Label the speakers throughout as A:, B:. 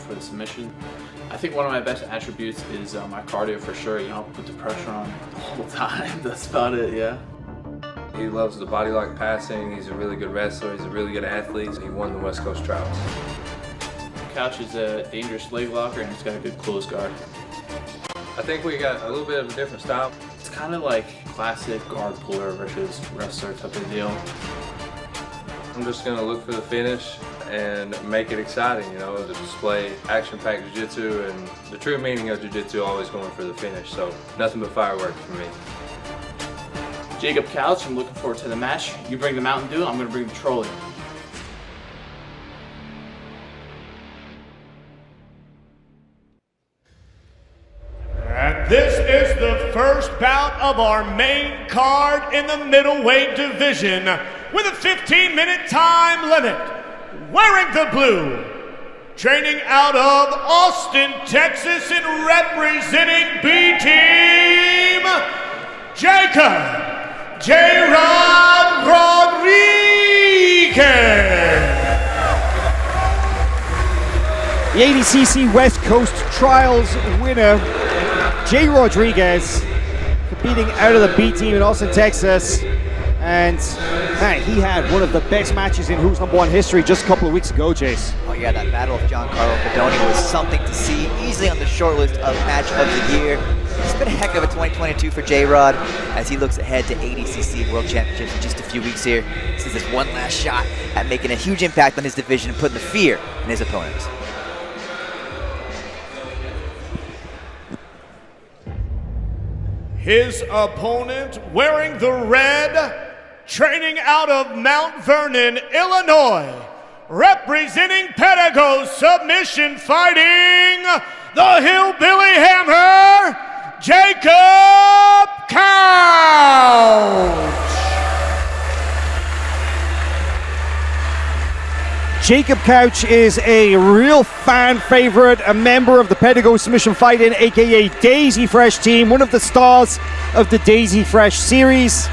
A: for the submission. I think one of my best attributes is my cardio for sure. You know, put the pressure on the whole time. That's about it, yeah.
B: He loves the body lock passing. He's a really good wrestler. He's a really good athlete. He won the West Coast Trials.
A: Couch is a dangerous leg locker and he's got a good close guard.
B: I think we got a little bit of a different style.
A: It's kind of like classic guard puller versus wrestler type of deal.
B: I'm just going to look for the finish and make it exciting, you know, to display action-packed jiu-jitsu, and the true meaning of jiu-jitsu always going for the finish, so nothing but fireworks for me.
A: Jacob Couch, I'm looking forward to the match. You bring the Mountain Dew, I'm going to bring the trolley.
C: And this is the first bout of our main card in the middleweight division with a 15-minute time limit. Wearing the blue, training out of Austin, Texas, and representing B-Team, Jacob J-Rod Rodriguez.
D: The ADCC West Coast Trials winner, Jay Rodriguez, competing out of the B team in Austin, Texas. And man, he had one of the best matches in Who's Number One history just a couple of weeks ago, Chase.
E: Oh yeah, that battle of Giancarlo Pedoni was something to see, easily on the short list of match of the year. It's been a heck of a 2022 for J-Rod as he looks ahead to ADCC World Championships in just a few weeks here. This is his one last shot at making a huge impact on his division and putting the fear in his opponents.
C: His opponent, wearing the red, training out of Mount Vernon, Illinois, representing Pedigo Submission Fighting, the Hillbilly Hammer, Jacob Couch.
D: Jacob Couch is a real fan favorite, a member of the Pedigo Submission Fighting, aka Daisy Fresh team, one of the stars of the Daisy Fresh series,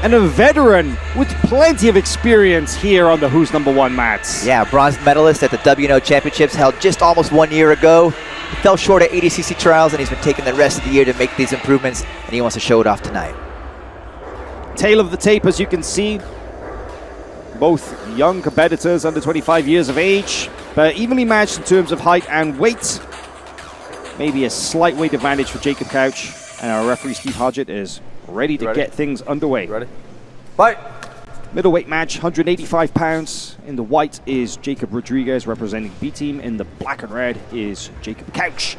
D: and a veteran with plenty of experience here on the Who's Number One mats.
E: Yeah, bronze medalist at the WNO Championships held just almost 1 year ago. He fell short at ADCC trials and he's been taking the rest of the year to make these improvements, and he wants to show it off tonight.
D: Tail of the tape, as you can see. Both young competitors under 25 years of age, but evenly matched in terms of height and weight. Maybe a slight weight advantage for Jacob Couch. And our referee, Steve Hodgett, is ready to get things underway.
B: Ready? Fight!
D: Middleweight match, 185 pounds. In the white is Jacob Rodriguez representing B-Team. In the black and red is Jacob Couch,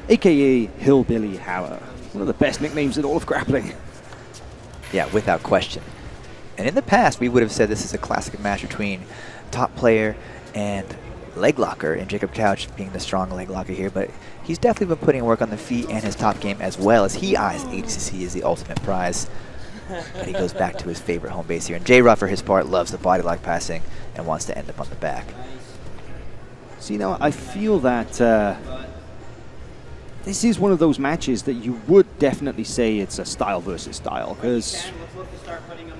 D: a.k.a. Hillbilly Hammer. One of the best nicknames in all of grappling.
E: Yeah, without question. And in the past, we would have said this is a classic match between top player and leg locker, and Jacob Couch being the strong leg locker here, but he's definitely been putting work on the feet and his top game as well, as he eyes ADCC as the ultimate prize. But he goes back to his favorite home base here, and J-Rod, for his part, loves the body lock passing and wants to end up on the back.
D: See, now I feel that this is one of those matches that you would definitely say it's a style versus style, because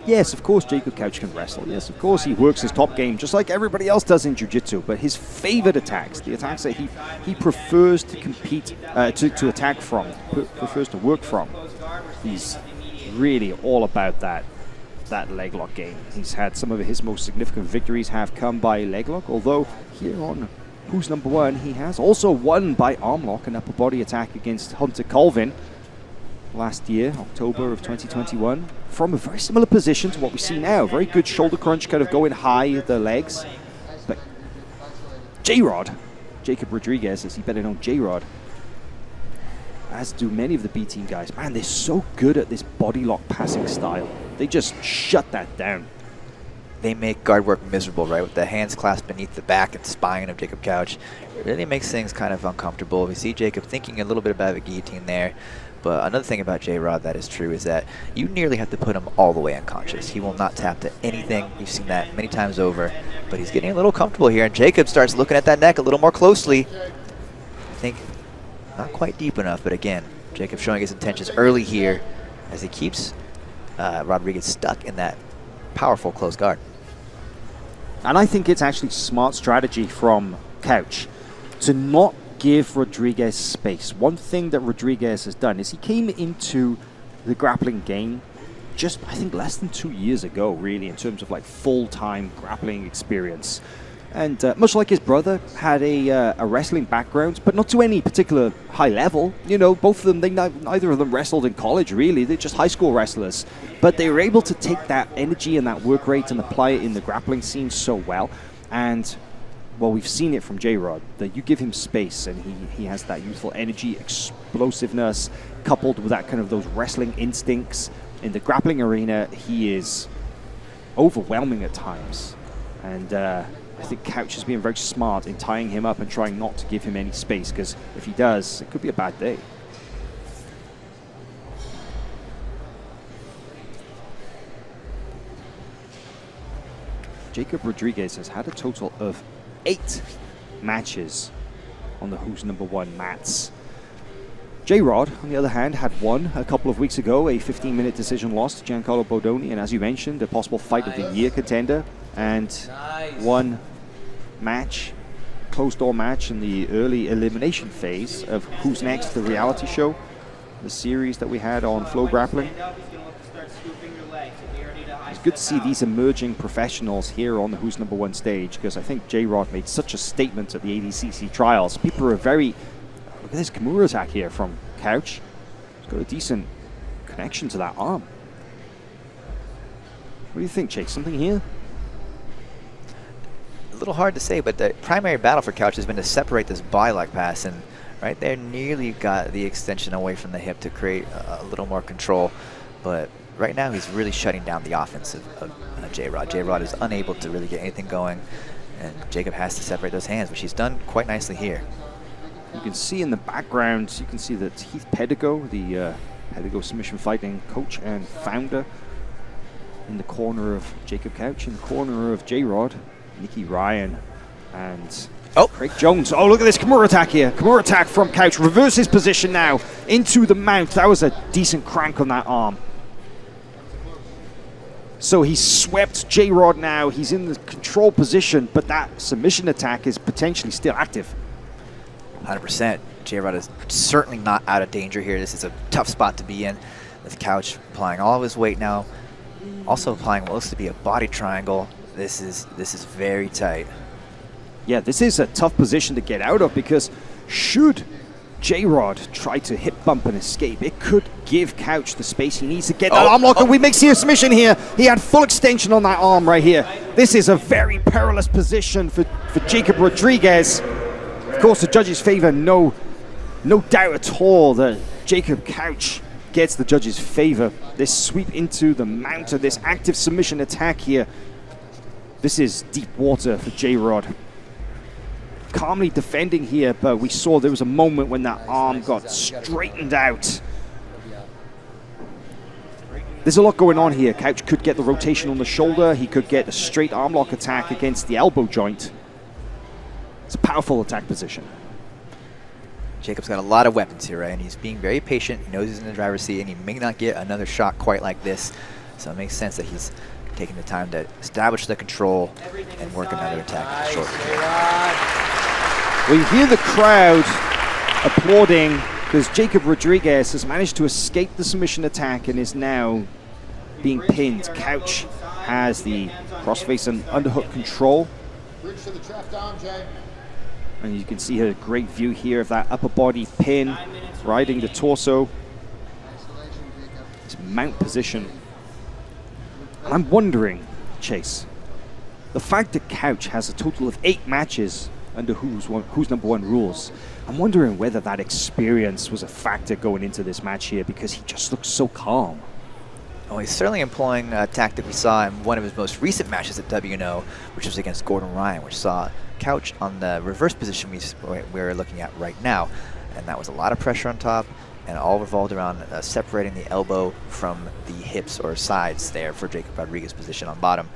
D: yes, of course Jacob Couch can wrestle. Yes, of course he works his top game just like everybody else does in jiu-jitsu, but his favorite attacks, the attacks that he prefers to compete, to attack from, prefers to work from, he's really all about that leg lock game. He's had some of his most significant victories have come by leg lock, although here on Who's Number One, he has also won by arm lock and upper body attack against Hunter Colvin last year, October of 2021, from a very similar position to what we see now. Very good shoulder crunch, kind of going high the legs. But J-Rod, Jacob Rodriguez, as he better known, J-Rod, as do many of the B-Team guys, man, they're so good at this body lock passing style. They just shut that down.
E: They make guard work miserable, right? With the hands clasped beneath the back and spine of Jacob Couch. It really makes things kind of uncomfortable. We see Jacob thinking a little bit about a guillotine there. But another thing about J-Rod that is true is that you nearly have to put him all the way unconscious. He will not tap to anything. You've seen that many times over. But he's getting a little comfortable here, and Jacob starts looking at that neck a little more closely. I think not quite deep enough, but again, Jacob showing his intentions early here as he keeps Rodriguez stuck in that powerful close guard.
D: And I think it's actually smart strategy from Couch to not give Rodriguez space. One thing that Rodriguez has done is he came into the grappling game just, I think, less than 2 years ago, really, in terms of like full-time grappling experience. And much like his brother, had a wrestling background, but not to any particular high level. You know, both of them, neither of them wrestled in college, really. They're just high school wrestlers. But they were able to take that energy and that work rate and apply it in the grappling scene so well. And, well, we've seen it from J-Rod, that you give him space and he has that youthful energy, explosiveness, coupled with that kind of those wrestling instincts. In the grappling arena, he is overwhelming at times. And I think Couch is being very smart in tying him up and trying not to give him any space, because if he does, it could be a bad day. Jacob Rodriguez has had a total of 8 matches on the Who's Number One mats. J-Rod, on the other hand, had one a couple of weeks ago, a 15-minute decision loss to Giancarlo Bodoni, and as you mentioned, a possible Fight of the Year contender, and one match, closed-door match in the early elimination phase of Who's Next, the reality show, the series that we had on Flow Grappling. It's good to see these emerging professionals here on the Who's Number One stage, because I think J-Rod made such a statement at the ADCC trials. People are very... Look at this Kimura attack here from Couch. He's got a decent connection to that arm. What do you think, Chase? Something here?
E: A little hard to say, but the primary battle for Couch has been to separate this body-lock pass, and right there nearly got the extension away from the hip to create a little more control. But right now he's really shutting down the offense of J-Rod. J-Rod is unable to really get anything going, and Jacob has to separate those hands, which he's done quite nicely here.
D: You can see in the background, you can see that Heath Pedigo, the Pedigo Submission Fighting coach and founder, in the corner of Jacob Couch, in the corner of J-Rod, Nicky Ryan, and Craig Jones. Oh, look at this Kimura attack here. Kimura attack from Couch. Reverses position now into the mount. That was a decent crank on that arm. So he swept J-Rod now. He's in the control position, but that submission attack is potentially still active.
E: 100%. J-Rod is certainly not out of danger here. This is a tough spot to be in, with Couch applying all of his weight now. Also applying what looks to be a body triangle. This is very tight.
D: Yeah, this is a tough position to get out of, because should J-Rod try to hip bump and escape, it could give Couch the space he needs to get that arm lock, and we make a submission here. He had full extension on that arm right here. This is a very perilous position for Jacob Rodriguez. Of course, the judges' favor, no doubt at all that Jacob Couch gets the judges' favor. This sweep into the mount of this active submission attack here. This is deep water for J-Rod. Calmly defending here, but we saw there was a moment when that arm got straightened out. There's a lot going on here. Couch could get the rotation on the shoulder. He could get a straight arm lock attack against the elbow joint. It's a powerful attack position.
E: Jacob's got a lot of weapons here, right? And he's being very patient. He knows he's in the driver's seat, and he may not get another shot quite like this. So it makes sense that he's taking the time to establish the control and work another attack in the short.
D: Well, you hear the crowd applauding because Jacob Rodriguez has managed to escape the submission attack and is now being pinned. Couch has the crossface and underhook control. And you can see a great view here of that upper body pin riding the torso. It's mount position. And I'm wondering, Chase, the fact that Couch has a total of 8 matches under Who's Number One rules, I'm wondering whether that experience was a factor going into this match here, because he just looks so calm.
E: Oh, he's certainly employing a tactic we saw in one of his most recent matches at WNO, which was against Gordon Ryan, which saw Couch on the reverse position we're looking at right now. And that was a lot of pressure on top, and all revolved around separating the elbow from the hips or sides there for Jacob Rodriguez's position on bottom.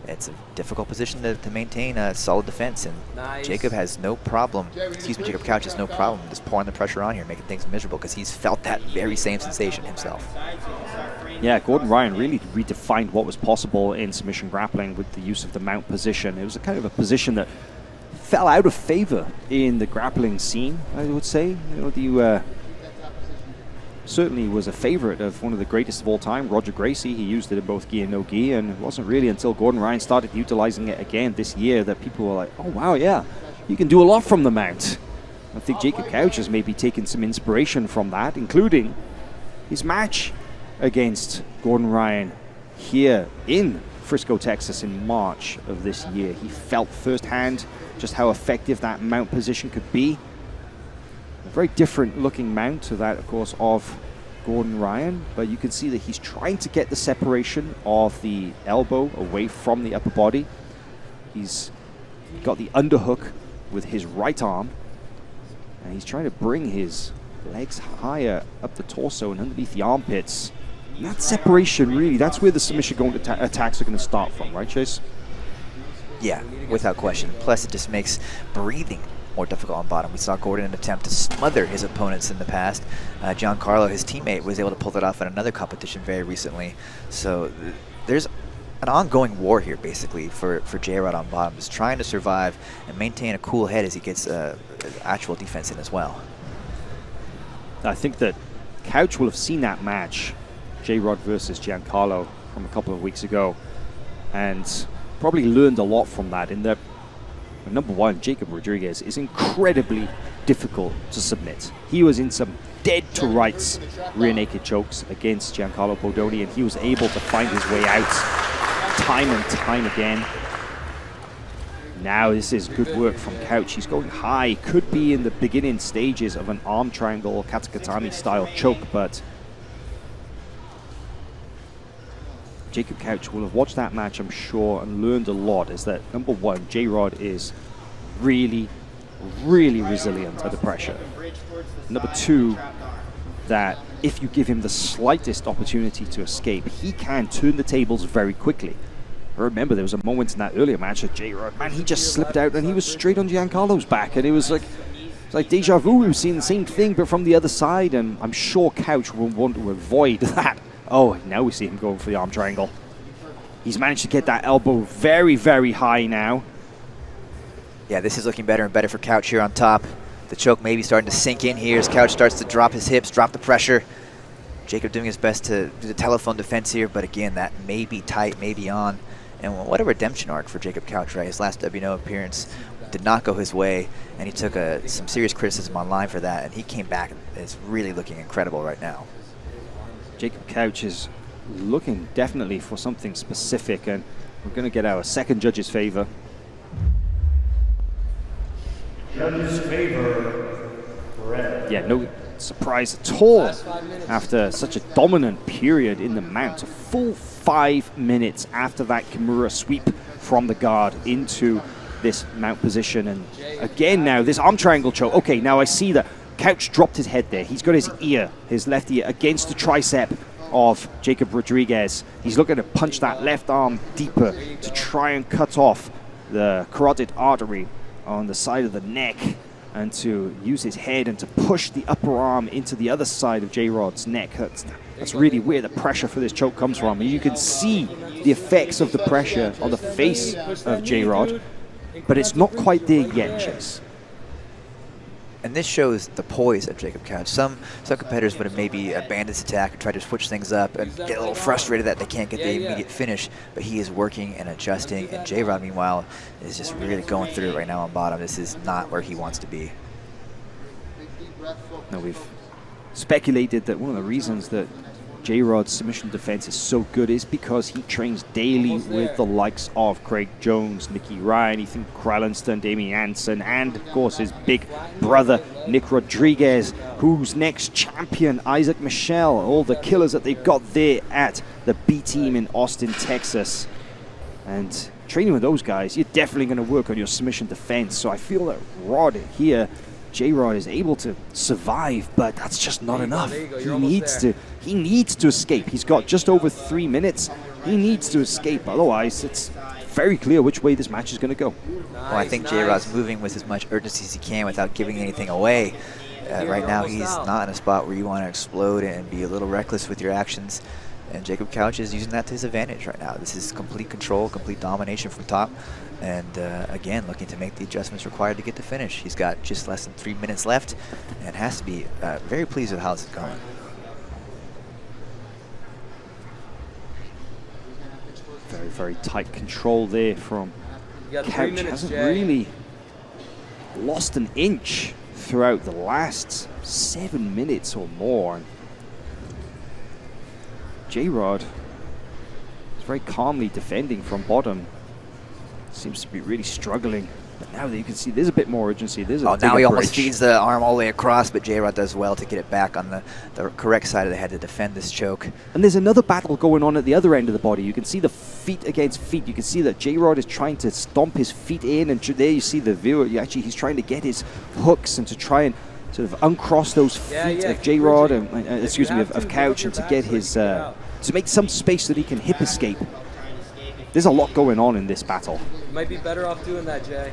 E: It's a difficult position to maintain a solid defense, and Jacob has no problem, Jacob Couch has no problem just pouring the pressure on here, making things miserable, because he's felt that very same sensation himself.
D: Yeah, Gordon Ryan really redefined what was possible in submission grappling with the use of the mount position. It was a kind of a position that fell out of favor in the grappling scene, I would say. You know, certainly was a favorite of one of the greatest of all time, Roger Gracie. He used it in both gi and no gi, and it wasn't really until Gordon Ryan started utilizing it again this year that people were like, oh wow, yeah, you can do a lot from the mount. I think Jacob Couch has maybe taken some inspiration from that, including his match against Gordon Ryan here in Frisco, Texas in March of this year. He felt firsthand just how effective that mount position could be. A very different looking mount to that, of course, of Gordon Ryan, but you can see that he's trying to get the separation of the elbow away from the upper body. He's got the underhook with his right arm, and he's trying to bring his legs higher up the torso and underneath the armpits. And that separation, really, that's where the submission attacks are going to start from, right, Chase?
E: Yeah, without question. Plus, it just makes breathing more difficult on bottom. We saw Gordon attempt to smother his opponents in the past. Giancarlo, his teammate, was able to pull that off in another competition very recently. So there's an ongoing war here, basically, for J-Rod on bottom. Just trying to survive and maintain a cool head as he gets actual defense in as well.
D: I think that Couch will have seen that match, J-Rod versus Giancarlo, from a couple of weeks ago, and probably learned a lot from that, in that, number one, Jacob Rodriguez is incredibly difficult to submit. He was in some dead to rights rear naked chokes against Giancarlo Bodoni, and he was able to find his way out time and time again. Now this is good work from Couch. He's going high, could be in the beginning stages of an arm triangle katakatame style choke, but Jacob Couch will have watched that match, I'm sure, and learned a lot. Is that, number one, J-Rod is really, really resilient under pressure. Number two, that if you give him the slightest opportunity to escape, he can turn the tables very quickly. I remember there was a moment in that earlier match that J-Rod, man, he just slipped out and he was straight on Giancarlo's back, and it was like deja vu. We were seeing the same thing, but from the other side, and I'm sure Couch will want to avoid that. Oh, now we see him going for the arm triangle. He's managed to get that elbow very, very high now.
E: Yeah, this is looking better and better for Couch here on top. The choke maybe starting to sink in here as Couch starts to drop his hips, drop the pressure. Jacob doing his best to do the telephone defense here, but again, that may be tight, may be on. And what a redemption arc for Jacob Couch, right? His last WNO appearance did not go his way, and he took some serious criticism online for that, and he came back and is really looking incredible right now.
D: Jacob Couch is looking definitely for something specific, and we're going to get our second judge's favor.
C: Judge's favor, red.
D: Yeah, no surprise at all after such a dominant period in the mount. A full 5 minutes after that Kimura sweep from the guard into this mount position. And again now, this arm triangle choke. Okay, now I see that Couch dropped his head there. He's got his ear, his left ear, against the tricep of Jacob Rodriguez. He's looking to punch that left arm deeper to try and cut off the carotid artery on the side of the neck, and to use his head and to push the upper arm into the other side of J-Rod's neck. That's really where the pressure for this choke comes from. And you can see the effects of the pressure on the face of J-Rod, but it's not quite there yet, Chase.
E: And this shows the poise of Jacob Couch. Some competitors would have maybe abandoned this attack and tried to switch things up and get a little frustrated that they can't get the immediate finish, but he is working and adjusting, and J-Rod, meanwhile, is just really going through it right now on bottom. This is not where he wants to be.
D: Now, we've speculated that one of the reasons that J-Rod's submission defense is so good is because he trains daily with the likes of Craig Jones, Nicky Ryan, Ethan Kralenston, Damien Hansen, and of course his big brother Nick Rodriguez, who's next champion Isaac Michel, all the killers that they've got there at the B team in Austin, Texas. And training with those guys, you're definitely going to work on your submission defense. So I feel that Rod here, J-Rod, is able to survive, but that's just not enough. He needs to escape. He's got just over 3 minutes. He needs to escape, otherwise it's very clear which way this match is going to go.
E: Well, I think J-Rod's moving with as much urgency as he can without giving anything away. Right now he's not in a spot where you want to explode and be a little reckless with your actions. And Jacob Couch is using that to his advantage right now. This is complete control, complete domination from top. And again, looking to make the adjustments required to get the finish. He's got just less than 3 minutes left and has to be very pleased with how this is going.
D: Very, very tight control there from
F: You got 3
D: Couch.
F: minutes,
D: Hasn't
F: Jay.
D: really lost an inch throughout the last 7 minutes or more. And J-Rod is very calmly defending from bottom. Seems to be really struggling. But now that you can see there's a bit more urgency. There's a
E: now
D: bigger
E: he almost
D: bridge.
E: feeds the arm all the way across, but J-Rod does well to get it back on the correct side of the head to defend this choke.
D: And there's another battle going on at the other end of the body. You can see the feet against feet. You can see that J-Rod is trying to stomp his feet in, and there you see the viewer. He's trying to get his hooks and to try and sort of uncross those feet of J-Rod and of Couch, and to get his to make some space so that he can hip escape. There's a lot going on in this battle.
F: You might be better off doing that, Jay.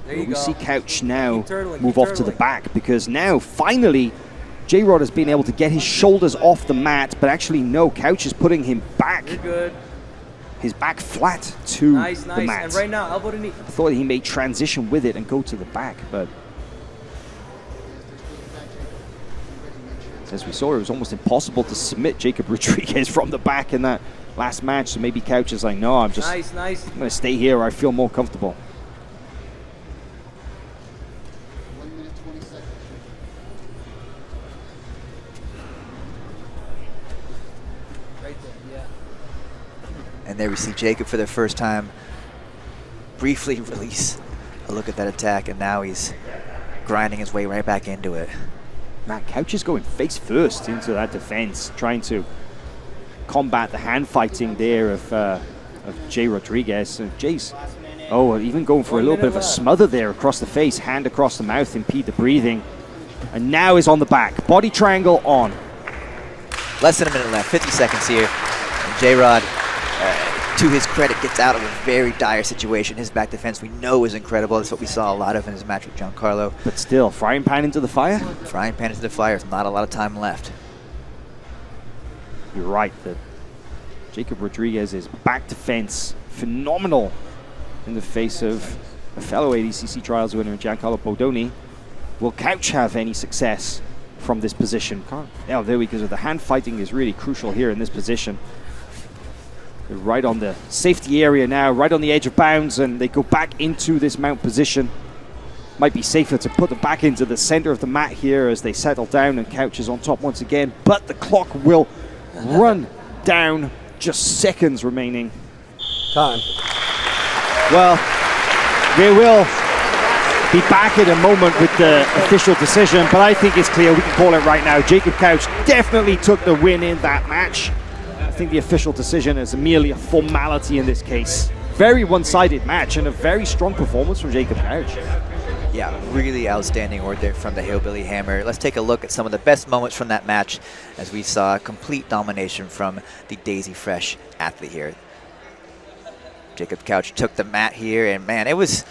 F: There you
D: We
F: go.
D: see Couch now
F: Keep turtling,
D: move
F: keep
D: off to the
F: turtling.
D: back, because now finally J-Rod has been able to get his shoulders off the mat, but actually no, Couch is putting him back,
F: You're good.
D: his back flat to
F: Nice,
D: the
F: nice.
D: mat.
F: And right now, elbow to knee.
D: I thought he may transition with it and go to the back, but as we saw, it was almost impossible to submit Jacob Rodriguez from the back in that last match, so maybe Couch is like, no, I'm
F: Nice.
D: going to stay here where I feel more comfortable.
F: Right there, yeah.
E: And there we see Jacob for the first time briefly release a look at that attack, and now he's grinding his way right back into it.
D: Man, Couch is going face first into that defense, trying to combat the hand fighting there of Jay Rodriguez. And Jay's, even going for a little bit of a smother there across the face, hand across the mouth, impede the breathing. And now is on the back. Body triangle on.
E: Less than a minute left, 50 seconds here. And J-Rod, to his credit, gets out of a very dire situation. His back defense we know is incredible. That's what we saw a lot of in his match with Giancarlo.
D: But still, frying pan into the fire?
E: Frying pan into the fire. There's not a lot of time left.
D: You're right that Jacob Rodriguez's back defense, phenomenal in the face of a fellow ADCC Trials winner, Giancarlo Bodoni. Will Couch have any success from this position? There we go. The hand fighting is really crucial here in this position. They're right on the safety area now, right on the edge of bounds, and they go back into this mount position. Might be safer to put them back into the center of the mat here as they settle down, and Couch is on top once again. But the clock will run down. Just seconds remaining.
F: Time.
D: Well, they will be back in a moment with the official decision, but I think it's clear, we can call it right now. Jacob Couch definitely took the win in that match. I think the official decision is merely a formality in this case. Very one-sided match and a very strong performance from Jacob Couch.
E: Yeah, really outstanding work there from the Hillbilly Hammer. Let's take a look at some of the best moments from that match as we saw complete domination from the Daisy Fresh athlete here. Jacob Couch took the mat here, and man, it was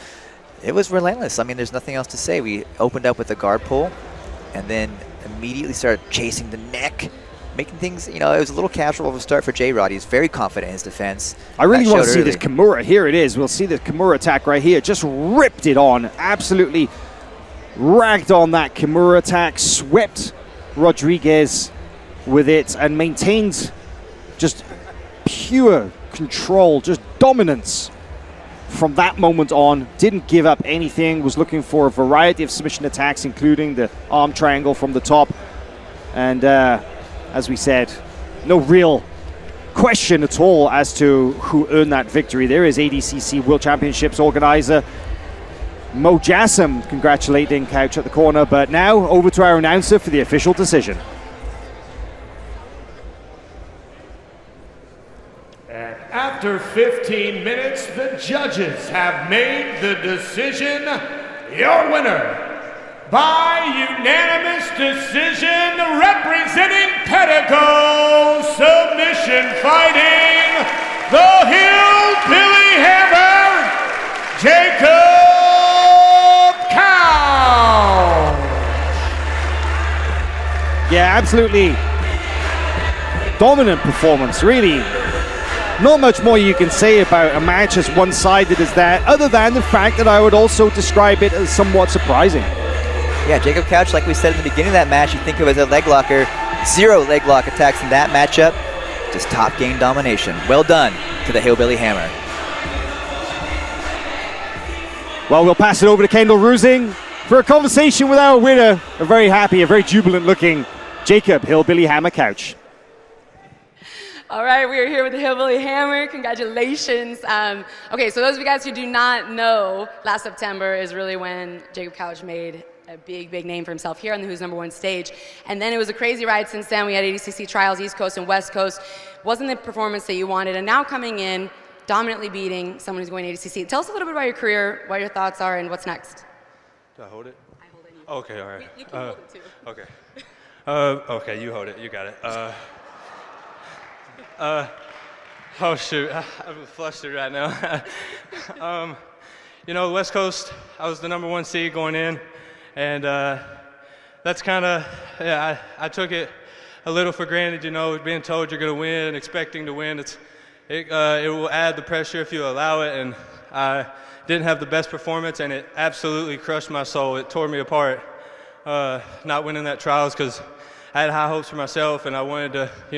E: relentless. I mean, there's nothing else to say. We opened up with a guard pull and then immediately started chasing the neck, making things, it was a little casual of a start for J-Rod. He's very confident in his defense.
D: I really
E: That
D: want to
E: showed
D: see
E: early.
D: this Kimura. Here it is. We'll see the Kimura attack right here. Just ripped it on. Absolutely ragged on that Kimura attack. Swept Rodriguez with it and maintained just pure control, just dominance from that moment on. Didn't give up anything. Was looking for a variety of submission attacks, including the arm triangle from the top. And as we said, no real question at all as to who earned that victory. There is ADCC World Championships organizer Mo Jassem congratulating Couch at the corner. But now over to our announcer for the official decision.
C: And after 15 minutes, the judges have made the decision. Your winner, by unanimous decision, representing Pedigo Submission Fighting, the Hillbilly Hammer, Jacob Couch.
D: Yeah, absolutely dominant performance, really. Not much more you can say about a match as one-sided as that, other than the fact that I would also describe it as somewhat surprising.
E: Yeah, Jacob Couch, like we said in the beginning of that match, you think of as a leg locker, 0 leg lock attacks in that matchup, just top game domination. Well done to the Hillbilly Hammer.
D: Well, we'll pass it over to Kendall Rusing for a conversation with our winner, a very happy, a very jubilant looking Jacob Hillbilly Hammer Couch.
G: All right, we are here with the Hillbilly Hammer. Congratulations. Okay, so those of you guys who do not know, last September is really when Jacob Couch made a big, big name for himself here on the Who's Number One stage. And then it was a crazy ride since then. We had ADCC trials, East Coast and West Coast. Wasn't the performance that you wanted. And now coming in, dominantly beating someone who's going to ADCC. Tell us a little bit about your career, what your thoughts are, and what's next.
H: Do I hold it?
G: I hold it.
H: Okay, all right.
G: You can hold it too.
H: Okay. Okay, you hold it. You got it. Oh shoot, I'm flustered right now. You know, West Coast, I was the #1 seed going in, and that's kind of, yeah, I took it a little for granted, you know, being told you're going to win, expecting to win. It will add the pressure if you allow it, and I didn't have the best performance, and it absolutely crushed my soul. It tore me apart, not winning that trials, because I had high hopes for myself, and I wanted to, you know,